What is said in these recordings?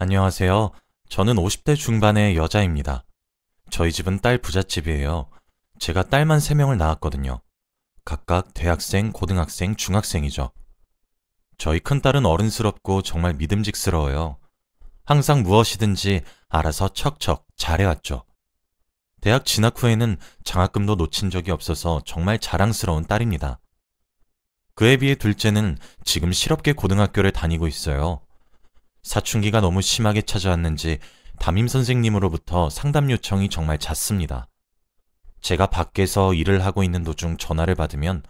안녕하세요. 저는 50대 중반의 여자입니다. 저희 집은 딸 부잣집이에요. 제가 딸만 3명을 낳았거든요. 각각 대학생, 고등학생, 중학생이죠. 저희 큰딸은 어른스럽고 정말 믿음직스러워요. 항상 무엇이든지 알아서 척척 잘해왔죠. 대학 진학 후에는 장학금도 놓친 적이 없어서 정말 자랑스러운 딸입니다. 그에 비해 둘째는 지금 실업계 고등학교를 다니고 있어요. 사춘기가 너무 심하게 찾아왔는지 담임 선생님으로부터 상담 요청이 정말 잦습니다. 제가 밖에서 일을 하고 있는 도중 전화를 받으면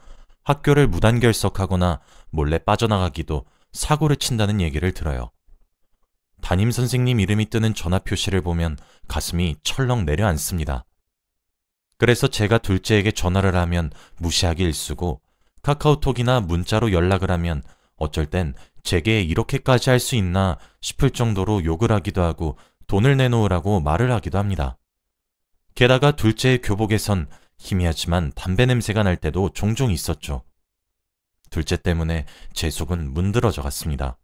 학교를 무단결석하거나 몰래 빠져나가기도 사고를 친다는 얘기를 들어요. 담임 선생님 이름이 뜨는 전화 표시를 보면 가슴이 철렁 내려앉습니다. 그래서 제가 둘째에게 전화를 하면 무시하기 일쑤고 카카오톡이나 문자로 연락을 하면 어쩔 땐 제게 이렇게까지 할 수 있나 싶을 정도로 욕을 하기도 하고 돈을 내놓으라고 말을 하기도 합니다. 게다가 둘째의 교복에선 희미하지만 담배 냄새가 날 때도 종종 있었죠. 둘째 때문에 제 속은 문드러져 갔습니다.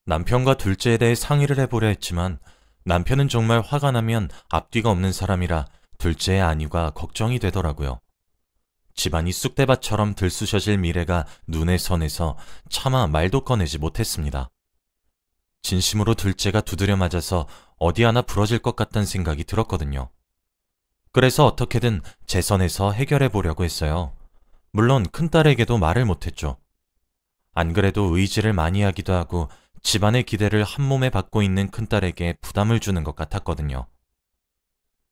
남편과 둘째에 대해 상의를 해보려 했지만 남편은 정말 화가 나면 앞뒤가 없는 사람이라 둘째의 안위가 걱정이 되더라고요. 집안이 쑥대밭처럼 들쑤셔질 미래가 눈에 선해서 차마 말도 꺼내지 못했습니다. 진심으로 둘째가 두드려 맞아서 어디 하나 부러질 것 같다는 생각이 들었거든요. 그래서 어떻게든 제 선에서 해결해 보려고 했어요. 물론 큰딸에게도 말을 못했죠. 안 그래도 의지를 많이 하기도 하고 집안의 기대를 한 몸에 받고 있는 큰딸에게 부담을 주는 것 같았거든요.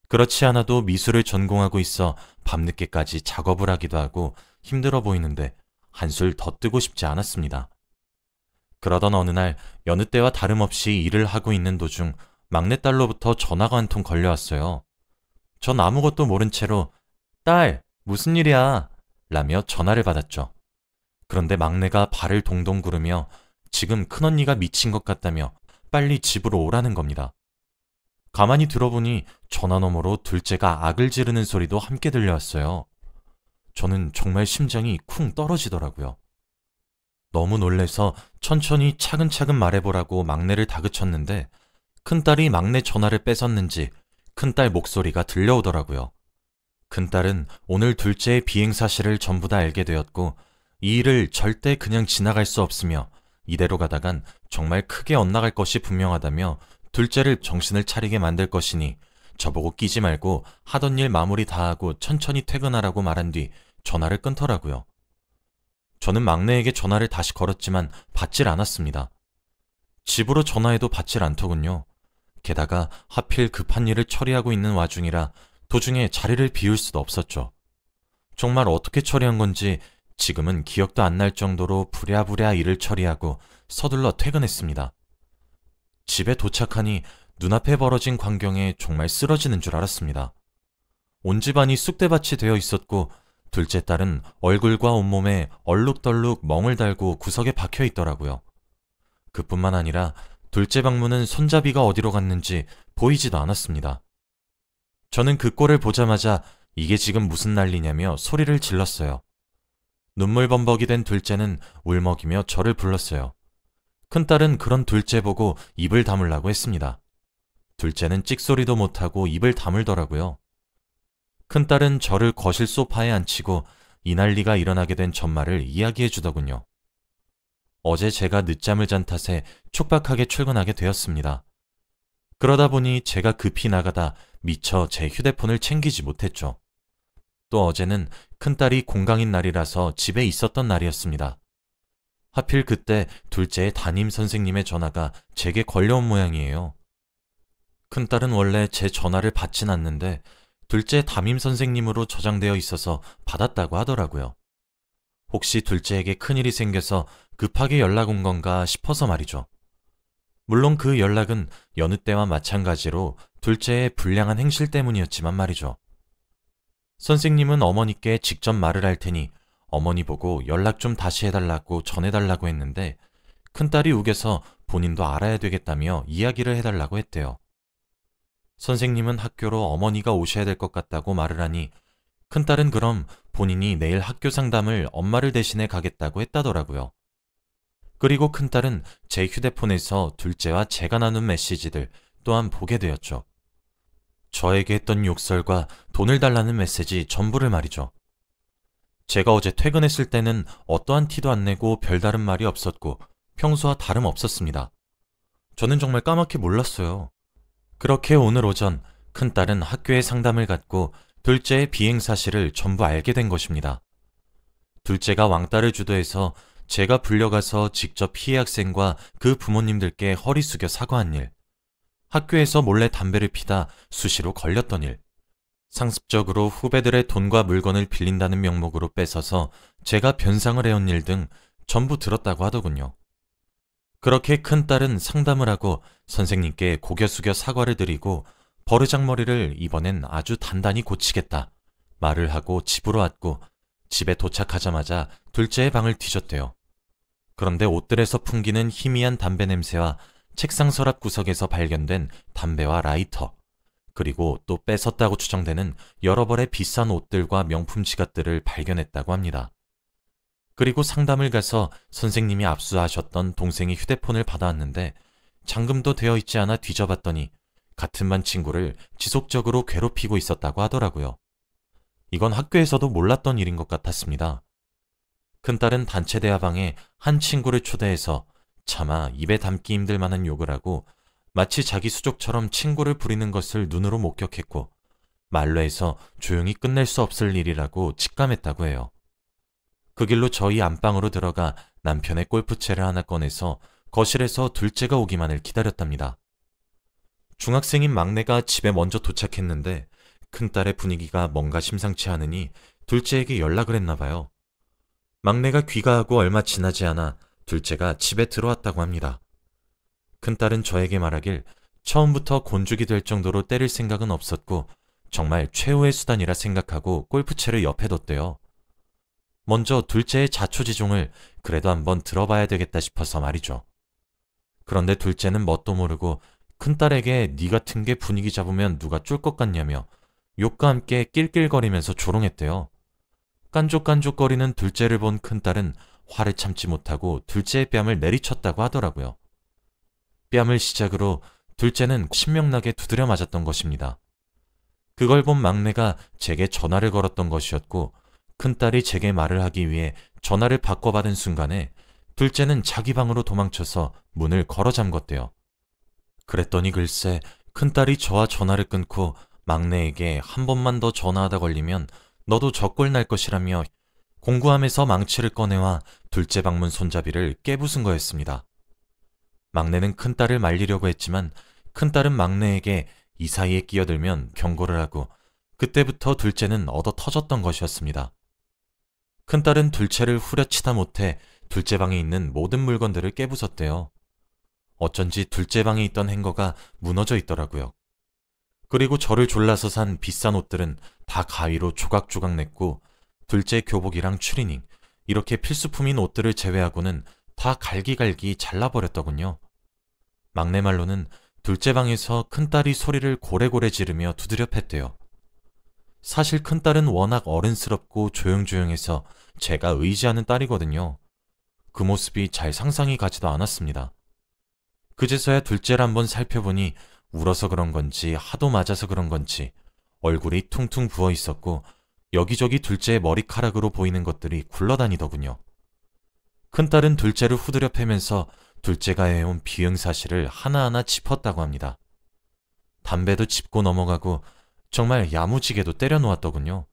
그렇지 않아도 미술을 전공하고 있어 밤늦게까지 작업을 하기도 하고 힘들어 보이는데 한술 더 뜨고 싶지 않았습니다. 그러던 어느 날 여느 때와 다름없이 일을 하고 있는 도중 막내딸로부터 전화가 한 통 걸려왔어요. 전 아무것도 모른 채로 "딸, 무슨 일이야?" 라며 전화를 받았죠. 그런데 막내가 발을 동동 구르며 지금 큰언니가 미친 것 같다며 빨리 집으로 오라는 겁니다. 가만히 들어보니 전화 너머로 둘째가 악을 지르는 소리도 함께 들려왔어요. 저는 정말 심장이 쿵 떨어지더라고요. 너무 놀래서 천천히 차근차근 말해보라고 막내를 다그쳤는데 큰딸이 막내 전화를 뺏었는지 큰딸 목소리가 들려오더라고요. 큰딸은 오늘 둘째의 비행 사실을 전부 다 알게 되었고 이 일을 절대 그냥 지나갈 수 없으며 이대로 가다간 정말 크게 엇나갈 것이 분명하다며 둘째를 정신을 차리게 만들 것이니 저보고 끼지 말고 하던 일 마무리 다 하고 천천히 퇴근하라고 말한 뒤 전화를 끊더라고요. 저는 막내에게 전화를 다시 걸었지만 받질 않았습니다. 집으로 전화해도 받질 않더군요. 게다가 하필 급한 일을 처리하고 있는 와중이라 도중에 자리를 비울 수도 없었죠. 정말 어떻게 처리한 건지 지금은 기억도 안 날 정도로 부랴부랴 일을 처리하고 서둘러 퇴근했습니다. 집에 도착하니 눈앞에 벌어진 광경에 정말 쓰러지는 줄 알았습니다. 온 집안이 쑥대밭이 되어 있었고 둘째 딸은 얼굴과 온몸에 얼룩덜룩 멍을 달고 구석에 박혀 있더라고요. 그뿐만 아니라 둘째 방문은 손잡이가 어디로 갔는지 보이지도 않았습니다. 저는 그 꼴을 보자마자 이게 지금 무슨 난리냐며 소리를 질렀어요. 눈물범벅이 된 둘째는 울먹이며 저를 불렀어요. 큰딸은 그런 둘째 보고 입을 다물라고 했습니다. 둘째는 찍소리도 못하고 입을 다물더라고요. 큰딸은 저를 거실 소파에 앉히고 이 난리가 일어나게 된 전말을 이야기해 주더군요. 어제 제가 늦잠을 잔 탓에 촉박하게 출근하게 되었습니다. 그러다 보니 제가 급히 나가다 미처 제 휴대폰을 챙기지 못했죠. 또 어제는 큰딸이 공강인 날이라서 집에 있었던 날이었습니다. 하필 그때 둘째의 담임 선생님의 전화가 제게 걸려온 모양이에요. 큰딸은 원래 제 전화를 받진 않는데 둘째 담임 선생님으로 저장되어 있어서 받았다고 하더라고요. 혹시 둘째에게 큰일이 생겨서 급하게 연락 온 건가 싶어서 말이죠. 물론 그 연락은 여느 때와 마찬가지로 둘째의 불량한 행실 때문이었지만 말이죠. 선생님은 어머니께 직접 말을 할 테니 어머니 보고 연락 좀 다시 해달라고 전해달라고 했는데 큰딸이 우겨서 본인도 알아야 되겠다며 이야기를 해달라고 했대요. 선생님은 학교로 어머니가 오셔야 될 것 같다고 말을 하니 큰딸은 그럼 본인이 내일 학교 상담을 엄마를 대신해 가겠다고 했다더라고요. 그리고 큰딸은 제 휴대폰에서 둘째와 제가 나눈 메시지들 또한 보게 되었죠. 저에게 했던 욕설과 돈을 달라는 메시지 전부를 말이죠. 제가 어제 퇴근했을 때는 어떠한 티도 안 내고 별다른 말이 없었고 평소와 다름없었습니다. 저는 정말 까맣게 몰랐어요. 그렇게 오늘 오전 큰딸은 학교에 상담을 갖고 둘째의 비행 사실을 전부 알게 된 것입니다. 둘째가 왕따를 주도해서 제가 불려가서 직접 피해 학생과 그 부모님들께 허리 숙여 사과한 일, 학교에서 몰래 담배를 피다 수시로 걸렸던 일, 상습적으로 후배들의 돈과 물건을 빌린다는 명목으로 뺏어서 제가 변상을 해온 일 등 전부 들었다고 하더군요. 그렇게 큰딸은 상담을 하고 선생님께 고개 숙여 사과를 드리고 버르장머리를 이번엔 아주 단단히 고치겠다 말을 하고 집으로 왔고 집에 도착하자마자 둘째의 방을 뒤졌대요. 그런데 옷들에서 풍기는 희미한 담배 냄새와 책상 서랍 구석에서 발견된 담배와 라이터, 그리고 또 뺏었다고 추정되는 여러 벌의 비싼 옷들과 명품 지갑들을 발견했다고 합니다. 그리고 상담을 가서 선생님이 압수하셨던 동생의 휴대폰을 받아왔는데 잠금도 되어 있지 않아 뒤져봤더니 같은 반 친구를 지속적으로 괴롭히고 있었다고 하더라고요. 이건 학교에서도 몰랐던 일인 것 같았습니다. 큰딸은 단체 대화방에 한 친구를 초대해서 차마 입에 담기 힘들 만한 욕을 하고 마치 자기 수족처럼 친구를 부리는 것을 눈으로 목격했고 말로 해서 조용히 끝낼 수 없을 일이라고 직감했다고 해요. 그 길로 저희 안방으로 들어가 남편의 골프채를 하나 꺼내서 거실에서 둘째가 오기만을 기다렸답니다. 중학생인 막내가 집에 먼저 도착했는데 큰딸의 분위기가 뭔가 심상치 않으니 둘째에게 연락을 했나 봐요. 막내가 귀가하고 얼마 지나지 않아 둘째가 집에 들어왔다고 합니다. 큰딸은 저에게 말하길 처음부터 곤죽이 될 정도로 때릴 생각은 없었고 정말 최후의 수단이라 생각하고 골프채를 옆에 뒀대요. 먼저 둘째의 자초지종을 그래도 한번 들어봐야 되겠다 싶어서 말이죠. 그런데 둘째는 뭣도 모르고 큰딸에게 네 같은 게 분위기 잡으면 누가 쫄 것 같냐며 욕과 함께 낄낄거리면서 조롱했대요. 깐족깐족거리는 둘째를 본 큰딸은 화를 참지 못하고 둘째의 뺨을 내리쳤다고 하더라고요. 뺨을 시작으로 둘째는 신명나게 두드려 맞았던 것입니다. 그걸 본 막내가 제게 전화를 걸었던 것이었고 큰딸이 제게 말을 하기 위해 전화를 바꿔받은 순간에 둘째는 자기 방으로 도망쳐서 문을 걸어 잠궜대요. 그랬더니 글쎄 큰딸이 저와 전화를 끊고 막내에게 한 번만 더 전화하다 걸리면 너도 적골 날 것이라며 공구함에서 망치를 꺼내와 둘째 방문 손잡이를 깨부순 거였습니다. 막내는 큰딸을 말리려고 했지만 큰딸은 막내에게 이 사이에 끼어들면 경고를 하고 그때부터 둘째는 얻어 터졌던 것이었습니다. 큰딸은 둘째를 후려치다 못해 둘째 방에 있는 모든 물건들을 깨부쉈대요. 어쩐지 둘째 방에 있던 행거가 무너져 있더라고요. 그리고 저를 졸라서 산 비싼 옷들은 다 가위로 조각조각 냈고 둘째 교복이랑 추리닝, 이렇게 필수품인 옷들을 제외하고는 다 갈기갈기 잘라버렸더군요. 막내 말로는 둘째 방에서 큰딸이 소리를 고래고래 지르며 두드려 팼대요. 사실 큰딸은 워낙 어른스럽고 조용조용해서 제가 의지하는 딸이거든요. 그 모습이 잘 상상이 가지도 않았습니다. 그제서야 둘째를 한번 살펴보니 울어서 그런 건지 하도 맞아서 그런 건지 얼굴이 퉁퉁 부어 있었고 여기저기 둘째의 머리카락으로 보이는 것들이 굴러다니더군요. 큰딸은 둘째를 후드려 패면서 둘째가 해온 비응 사실을 하나하나 짚었다고 합니다. 담배도 짚고 넘어가고 정말 야무지게도 때려놓았더군요.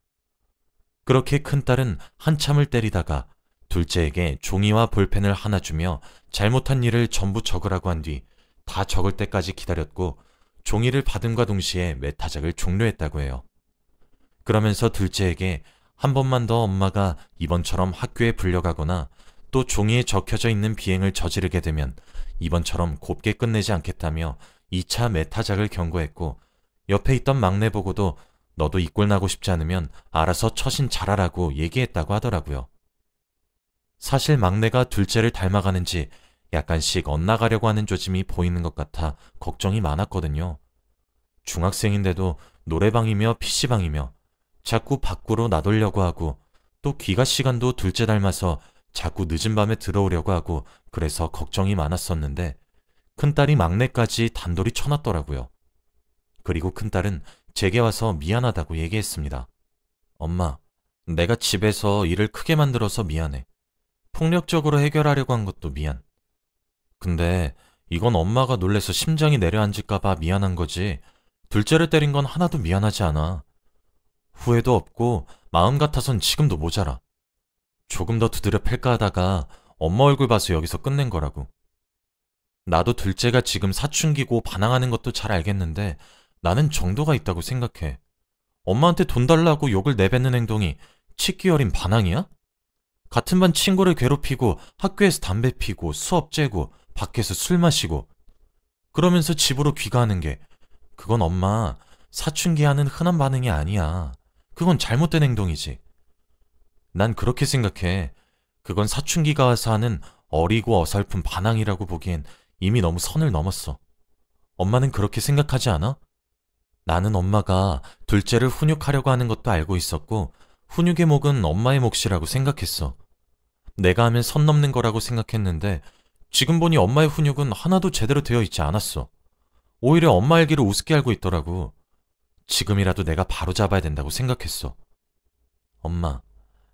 그렇게 큰딸은 한참을 때리다가 둘째에게 종이와 볼펜을 하나 주며 잘못한 일을 전부 적으라고 한 뒤 다 적을 때까지 기다렸고 종이를 받음과 동시에 메타작을 종료했다고 해요. 그러면서 둘째에게 한 번만 더 엄마가 이번처럼 학교에 불려가거나 또 종이에 적혀져 있는 비행을 저지르게 되면 이번처럼 곱게 끝내지 않겠다며 2차 메타작을 경고했고 옆에 있던 막내 보고도 너도 이 꼴 나고 싶지 않으면 알아서 처신 잘하라고 얘기했다고 하더라고요. 사실 막내가 둘째를 닮아가는지 약간씩 엇나가려고 하는 조짐이 보이는 것 같아 걱정이 많았거든요. 중학생인데도 노래방이며 PC방이며 자꾸 밖으로 나돌려고 하고 또 귀가 시간도 둘째 닮아서 자꾸 늦은 밤에 들어오려고 하고 그래서 걱정이 많았었는데 큰딸이 막내까지 단돌이 쳐놨더라고요. 그리고 큰딸은 제게 와서 미안하다고 얘기했습니다. 엄마, 내가 집에서 일을 크게 만들어서 미안해. 폭력적으로 해결하려고 한 것도 미안. 근데 이건 엄마가 놀래서 심장이 내려앉을까봐 미안한 거지. 둘째를 때린 건 하나도 미안하지 않아. 후회도 없고 마음 같아선 지금도 모자라. 조금 더 두드려 팰까 하다가 엄마 얼굴 봐서 여기서 끝낸 거라고. 나도 둘째가 지금 사춘기고 반항하는 것도 잘 알겠는데 나는 정도가 있다고 생각해. 엄마한테 돈 달라고 욕을 내뱉는 행동이 치기 어린 반항이야? 같은 반 친구를 괴롭히고 학교에서 담배 피고 수업 째고 밖에서 술 마시고 그러면서 집으로 귀가하는 게 그건 엄마 사춘기 하는 흔한 반응이 아니야. 그건 잘못된 행동이지. 난 그렇게 생각해. 그건 사춘기가 와서 하는 어리고 어설픈 반항이라고 보기엔 이미 너무 선을 넘었어. 엄마는 그렇게 생각하지 않아? 나는 엄마가 둘째를 훈육하려고 하는 것도 알고 있었고 훈육의 목은 엄마의 몫이라고 생각했어. 내가 하면 선 넘는 거라고 생각했는데 지금 보니 엄마의 훈육은 하나도 제대로 되어 있지 않았어. 오히려 엄마 알기를 우습게 알고 있더라고. 지금이라도 내가 바로잡아야 된다고 생각했어. 엄마,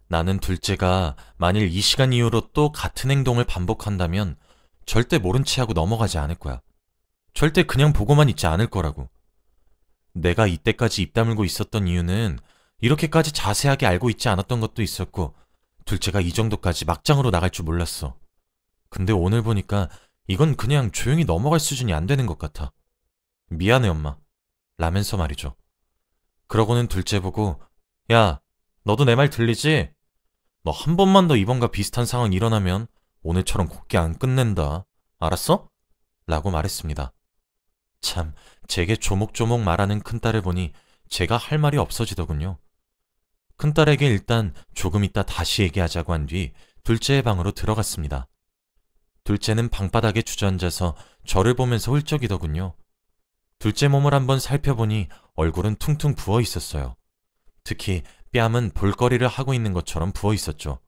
나는 둘째가 만일 이 시간 이후로 또 같은 행동을 반복한다면 절대 모른 체 하고 넘어가지 않을 거야. 절대 그냥 보고만 있지 않을 거라고. 내가 이때까지 입 다물고 있었던 이유는 이렇게까지 자세하게 알고 있지 않았던 것도 있었고 둘째가 이 정도까지 막장으로 나갈 줄 몰랐어. 근데 오늘 보니까 이건 그냥 조용히 넘어갈 수준이 안 되는 것 같아. 미안해 엄마. 라면서 말이죠. 그러고는 둘째 보고 야, 너도 내 말 들리지? 너 한 번만 더 이번과 비슷한 상황 일어나면 오늘처럼 곱게 안 끝낸다. 알았어? 라고 말했습니다. 참, 제게 조목조목 말하는 큰딸을 보니 제가 할 말이 없어지더군요. 큰딸에게 일단 조금 있다 다시 얘기하자고 한 뒤 둘째의 방으로 들어갔습니다. 둘째는 방바닥에 주저앉아서 저를 보면서 훌쩍이더군요. 둘째 몸을 한번 살펴보니 얼굴은 퉁퉁 부어 있었어요. 특히 뺨은 볼거리를 하고 있는 것처럼 부어 있었죠.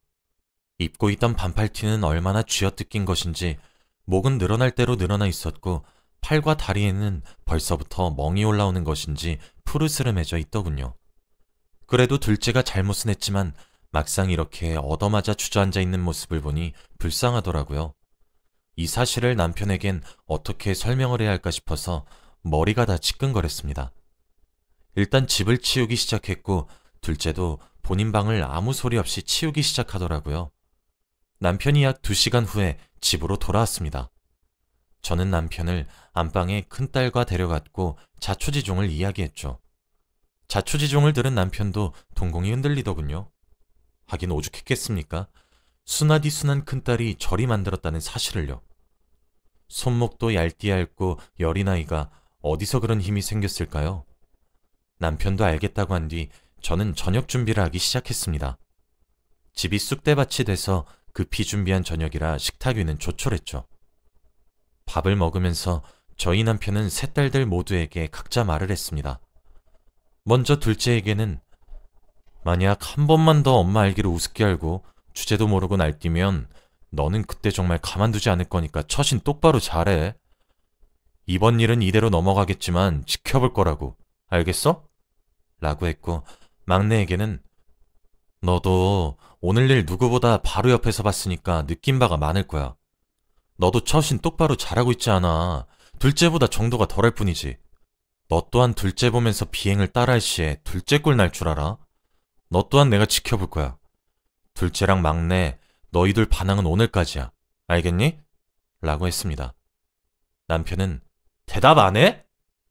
입고 있던 반팔티는 얼마나 쥐어뜯긴 것인지 목은 늘어날 대로 늘어나 있었고 팔과 다리에는 벌써부터 멍이 올라오는 것인지 푸르스름해져 있더군요. 그래도 둘째가 잘못은 했지만 막상 이렇게 얻어맞아 주저앉아 있는 모습을 보니 불쌍하더라고요. 이 사실을 남편에겐 어떻게 설명을 해야 할까 싶어서 머리가 다 지끈거렸습니다. 일단 집을 치우기 시작했고 둘째도 본인 방을 아무 소리 없이 치우기 시작하더라고요. 남편이 약 2시간 후에 집으로 돌아왔습니다. 저는 남편을 안방에 큰딸과 데려갔고 자초지종을 이야기했죠. 자초지종을 들은 남편도 동공이 흔들리더군요. 하긴 오죽했겠습니까? 순하디 순한 큰딸이 저리 만들었다는 사실을요. 손목도 얇디얇고 여린 아이가 어디서 그런 힘이 생겼을까요? 남편도 알겠다고 한 뒤 저는 저녁 준비를 하기 시작했습니다. 집이 쑥대밭이 돼서 급히 준비한 저녁이라 식탁 위는 조촐했죠. 밥을 먹으면서 저희 남편은 세 딸들 모두에게 각자 말을 했습니다. 먼저 둘째에게는 만약 한 번만 더 엄마 알기를 우습게 알고 주제도 모르고 날뛰면 너는 그때 정말 가만두지 않을 거니까 처신 똑바로 잘해. 이번 일은 이대로 넘어가겠지만 지켜볼 거라고. 알겠어? 라고 했고 막내에게는 너도 오늘 일 누구보다 바로 옆에서 봤으니까 느낀 바가 많을 거야. 너도 처신 똑바로 잘하고 있지 않아. 둘째보다 정도가 덜할 뿐이지. 너 또한 둘째 보면서 비행을 따라할 시에 둘째 꼴 날 줄 알아? 너 또한 내가 지켜볼 거야. 둘째랑 막내, 너희들 반항은 오늘까지야. 알겠니? 라고 했습니다. 남편은 대답 안 해?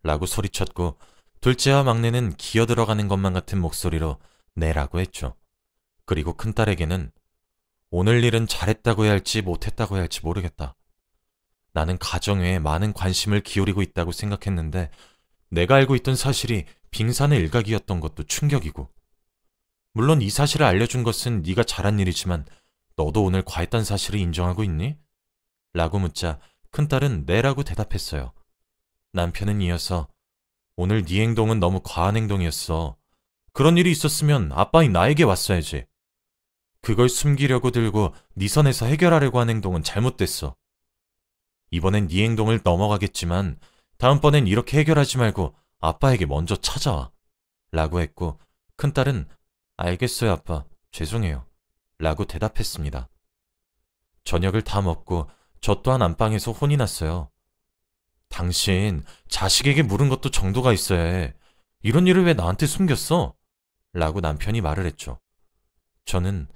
라고 소리쳤고 둘째와 막내는 기어들어가는 것만 같은 목소리로 네라고 했죠. 그리고 큰딸에게는 오늘 일은 잘했다고 해야 할지 못했다고 해야 할지 모르겠다. 나는 가정에 많은 관심을 기울이고 있다고 생각했는데 내가 알고 있던 사실이 빙산의 일각이었던 것도 충격이고 물론 이 사실을 알려준 것은 네가 잘한 일이지만 너도 오늘 과했단 사실을 인정하고 있니? 라고 묻자 큰딸은 네라고 대답했어요. 남편은 이어서 오늘 네 행동은 너무 과한 행동이었어. 그런 일이 있었으면 아빠인 나에게 왔어야지. 그걸 숨기려고 들고 네 선에서 해결하려고 한 행동은 잘못됐어. 이번엔 네 행동을 넘어가겠지만 다음번엔 이렇게 해결하지 말고 아빠에게 먼저 찾아와. 라고 했고 큰딸은 알겠어요 아빠. 죄송해요. 라고 대답했습니다. 저녁을 다 먹고 저 또한 안방에서 혼이 났어요. 당신 자식에게 물은 것도 정도가 있어야 해. 이런 일을 왜 나한테 숨겼어? 라고 남편이 말을 했죠. 저는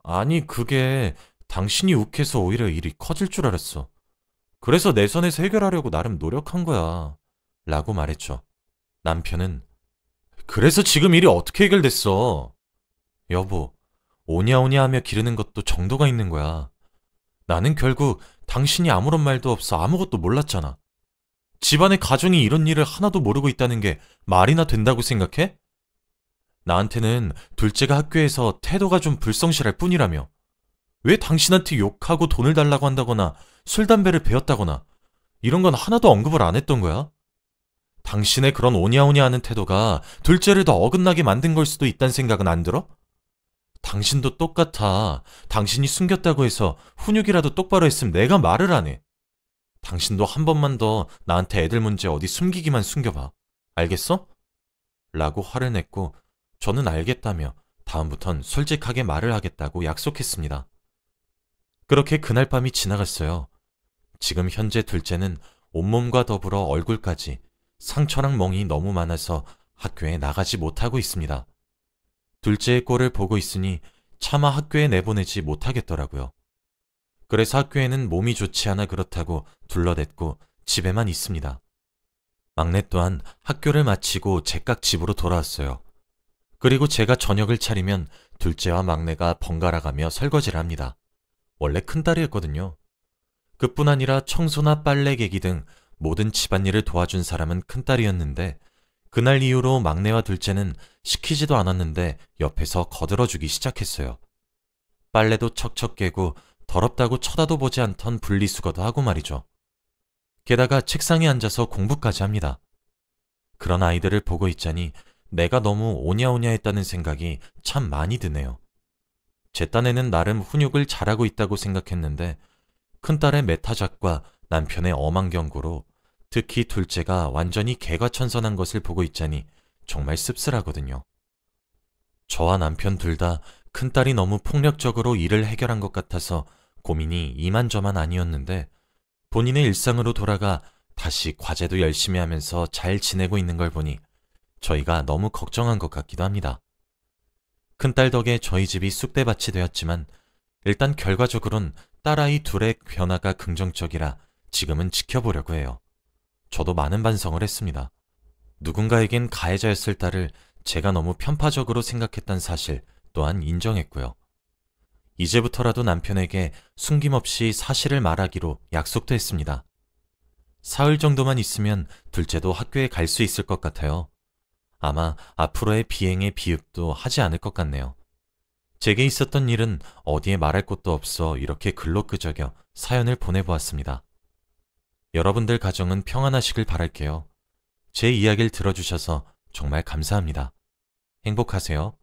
아니 그게 당신이 욱해서 오히려 일이 커질 줄 알았어. 그래서 내 선에서 해결하려고 나름 노력한 거야. 라고 말했죠. 남편은 그래서 지금 일이 어떻게 해결됐어? 여보, 오냐오냐 하며 기르는 것도 정도가 있는 거야. 나는 결국 당신이 아무런 말도 없어 아무것도 몰랐잖아. 집안의 가정이 이런 일을 하나도 모르고 있다는 게 말이나 된다고 생각해? 나한테는 둘째가 학교에서 태도가 좀 불성실할 뿐이라며. 왜 당신한테 욕하고 돈을 달라고 한다거나 술, 담배를 배웠다거나 이런 건 하나도 언급을 안 했던 거야? 당신의 그런 오냐오냐 하는 태도가 둘째를 더 어긋나게 만든 걸 수도 있다는 생각은 안 들어? 당신도 똑같아. 당신이 숨겼다고 해서 훈육이라도 똑바로 했으면 내가 말을 안 해. 당신도 한 번만 더 나한테 애들 문제 어디 숨기기만 숨겨봐. 알겠어? 라고 화를 냈고 저는 알겠다며 다음부턴 솔직하게 말을 하겠다고 약속했습니다. 그렇게 그날 밤이 지나갔어요. 지금 현재 둘째는 온몸과 더불어 얼굴까지 상처랑 멍이 너무 많아서 학교에 나가지 못하고 있습니다. 둘째의 꼴을 보고 있으니 차마 학교에 내보내지 못하겠더라고요. 그래서 학교에는 몸이 좋지 않아 그렇다고 둘러댔고 집에만 있습니다. 막내 또한 학교를 마치고 제깍 집으로 돌아왔어요. 그리고 제가 저녁을 차리면 둘째와 막내가 번갈아 가며 설거지를 합니다. 원래 큰딸이었거든요. 그뿐 아니라 청소나 빨래 개기 등 모든 집안일을 도와준 사람은 큰딸이었는데 그날 이후로 막내와 둘째는 시키지도 않았는데 옆에서 거들어주기 시작했어요. 빨래도 척척 개고 더럽다고 쳐다도 보지 않던 분리수거도 하고 말이죠. 게다가 책상에 앉아서 공부까지 합니다. 그런 아이들을 보고 있자니 내가 너무 오냐오냐 했다는 생각이 참 많이 드네요. 제 딴에는 나름 훈육을 잘하고 있다고 생각했는데 큰딸의 매타작과 남편의 엄한 경고로 특히 둘째가 완전히 개과천선한 것을 보고 있자니 정말 씁쓸하거든요. 저와 남편 둘 다 큰딸이 너무 폭력적으로 일을 해결한 것 같아서 고민이 이만저만 아니었는데 본인의 일상으로 돌아가 다시 과제도 열심히 하면서 잘 지내고 있는 걸 보니 저희가 너무 걱정한 것 같기도 합니다. 큰딸 덕에 저희 집이 쑥대밭이 되었지만 일단 결과적으론 딸아이 둘의 변화가 긍정적이라 지금은 지켜보려고 해요. 저도 많은 반성을 했습니다. 누군가에겐 가해자였을 딸을 제가 너무 편파적으로 생각했던 사실 또한 인정했고요. 이제부터라도 남편에게 숨김없이 사실을 말하기로 약속도 했습니다. 사흘 정도만 있으면 둘째도 학교에 갈 수 있을 것 같아요. 아마 앞으로의 비행의 비읍도 하지 않을 것 같네요. 제게 있었던 일은 어디에 말할 곳도 없어 이렇게 글로 끄적여 사연을 보내보았습니다. 여러분들 가정은 평안하시길 바랄게요. 제 이야기를 들어주셔서 정말 감사합니다. 행복하세요.